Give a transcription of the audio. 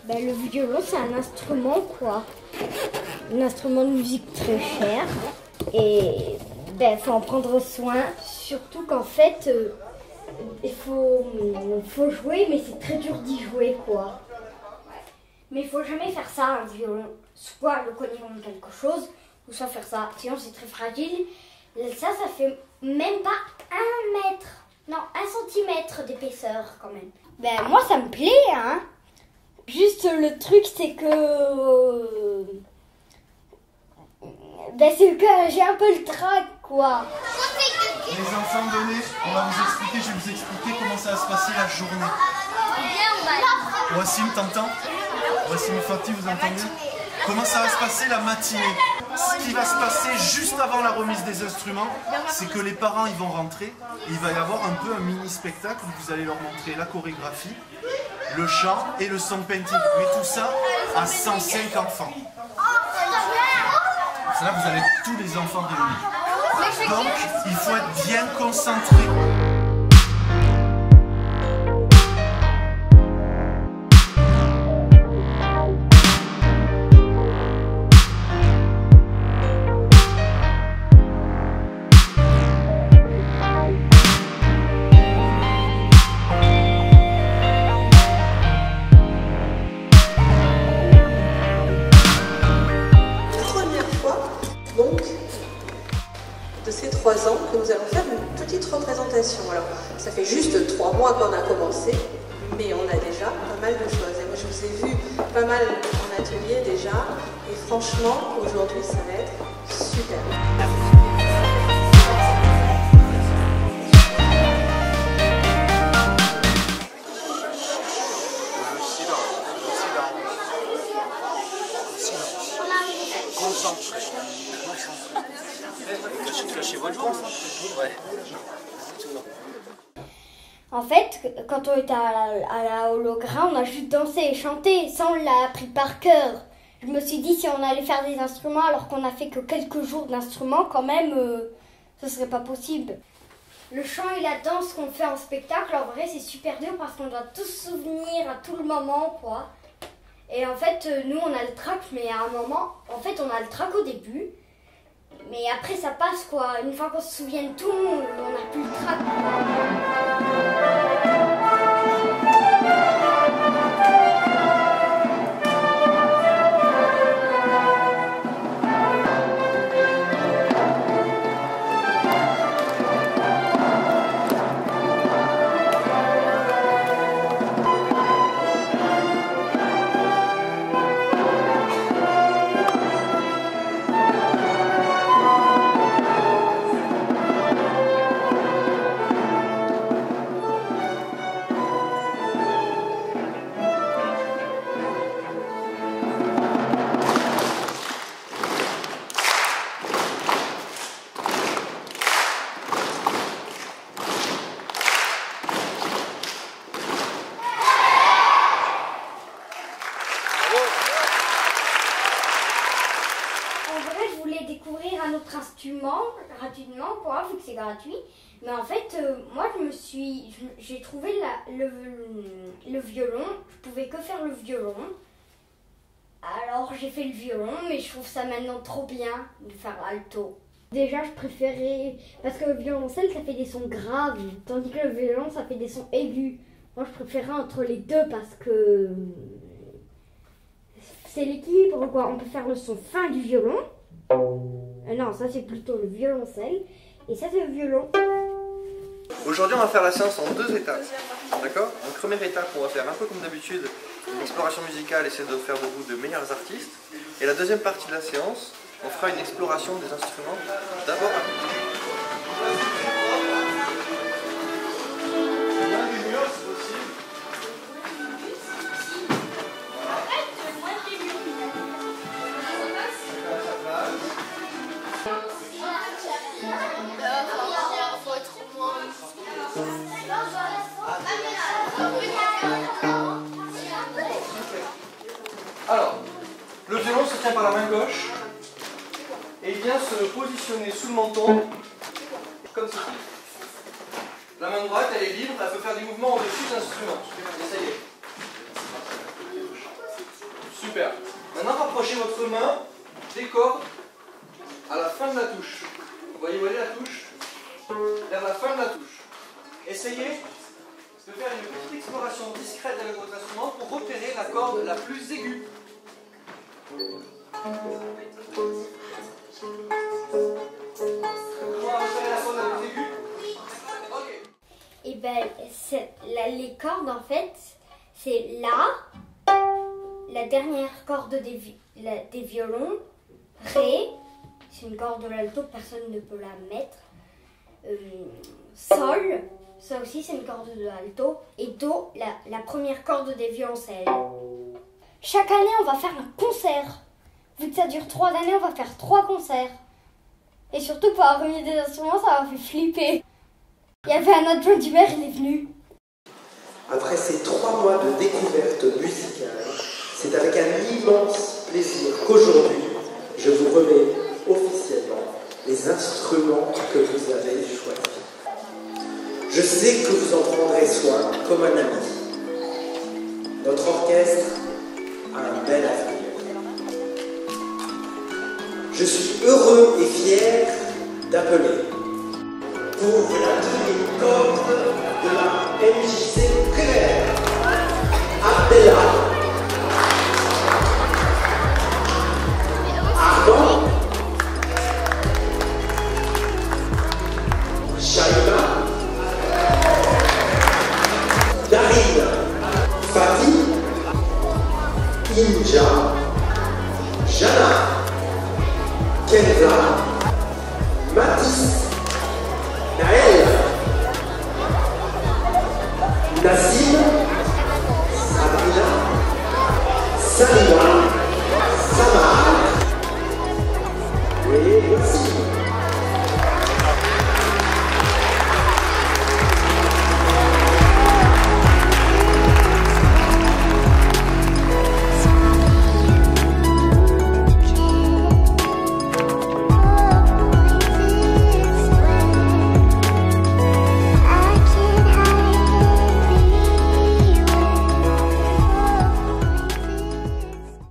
Ben, le violon, c'est un instrument, quoi. Un instrument de musique très cher. Et ben, faut en prendre soin. Surtout qu'en fait, il faut jouer, mais c'est très dur d'y jouer, quoi. Mais il faut jamais faire ça, un violon. Soit le cogner dans quelque chose, ou soit faire ça. Sinon, c'est très fragile. Ça fait même pas 1 mètre. Non, 1 centimètre d'épaisseur, quand même. Ben, moi, ça me plaît, hein. Juste le truc, c'est que ben, c'est que j'ai un peu le trac, quoi. Les enfants, venez, on va vous expliquer, je vais vous expliquer comment ça va se passer la journée. Wassim, t'entends? Wassim et Fatih, vous entendez? Comment ça va se passer la matinée? Ce qui va se passer juste avant la remise des instruments, c'est que les parents ils vont rentrer et il va y avoir un peu un mini spectacle où vous allez leur montrer la chorégraphie, le chant et le sound painting. Mais tout ça à 105 enfants. Là, vous avez tous les enfants réunis. Donc, il faut être bien concentré. De ces 3 ans que nous allons faire une petite représentation. Alors, ça fait juste 3 mois qu'on a commencé, mais on a déjà pas mal de choses. Et moi, je vous ai vu pas mal en atelier déjà, et franchement, aujourd'hui, ça va être super. En fait, quand on était à la hologramme, on a juste dansé et chanté. Ça, on l'a appris par cœur. Je me suis dit, si on allait faire des instruments alors qu'on a fait que quelques jours d'instruments, quand même, ce serait pas possible. Le chant et la danse qu'on fait en spectacle, en vrai, c'est super dur parce qu'on doit tous se souvenir à tout le moment, quoi. Et en fait, nous, on a le trac, mais à un moment, en fait, on a le trac au début. Mais après, ça passe, quoi. Une fois qu'on se souvient de tout, on n'a plus le trac, découvrir un autre instrument gratuitement, quoi, vu que c'est gratuit. Mais en fait, moi, j'ai trouvé le violon. Je pouvais que faire le violon. Alors, j'ai fait le violon, mais je trouve ça maintenant trop bien de faire alto. Déjà, je préférais... Parce que le violoncelle, ça fait des sons graves, tandis que le violon, ça fait des sons aigus. Moi, je préférais entre les deux parce que... c'est l'équilibre, quoi. On peut faire le son fin du violon. Non, ça c'est plutôt le violoncelle. Et ça c'est le violon. Aujourd'hui on va faire la séance en 2 étapes. D'accord? Donc première étape, on va faire un peu comme d'habitude une exploration musicale, essayer de faire de vous de meilleurs artistes. Et la deuxième partie de la séance, on fera une exploration des instruments. D'abord tient par la main gauche et il vient se positionner sous le menton comme ceci. La main droite, elle est libre, elle peut faire des mouvements au-dessus de l'instrument. Essayez. Super. Maintenant, rapprochez votre main des cordes à la fin de la touche. Vous voyez où elle est la touche? Vers la fin de la touche. Essayez de faire une petite exploration discrète avec votre instrument pour repérer la corde la plus aiguë. Comment repérer la corde la plus aiguë? Ok. Et ben, les cordes en fait, c'est La, la dernière corde des violons, Ré, c'est une corde de l'alto, personne ne peut la mettre, Sol, ça aussi c'est une corde de l'alto, et Do, la première corde des violoncelles. Chaque année on va faire un concert. Vu que ça dure 3 années, on va faire 3 concerts. Et surtout pour la remise des instruments, ça m'a fait flipper. Il y avait un adjoint du maire, il est venu. Après ces 3 mois de découverte musicale, c'est avec un immense plaisir qu'aujourd'hui, je vous remets officiellement les instruments que vous avez choisis. Je sais que vous en prendrez soin comme un ami. Notre orchestre a un bel avenir. Je suis heureux et fier d'appeler pour l'intrigue corde de la MJC primaire, Abdella, Armand, Shaima, Darine, Fatih, Inja, Jana, Kenza, Mathis, Naël, Nassim, Sabrina, Salima,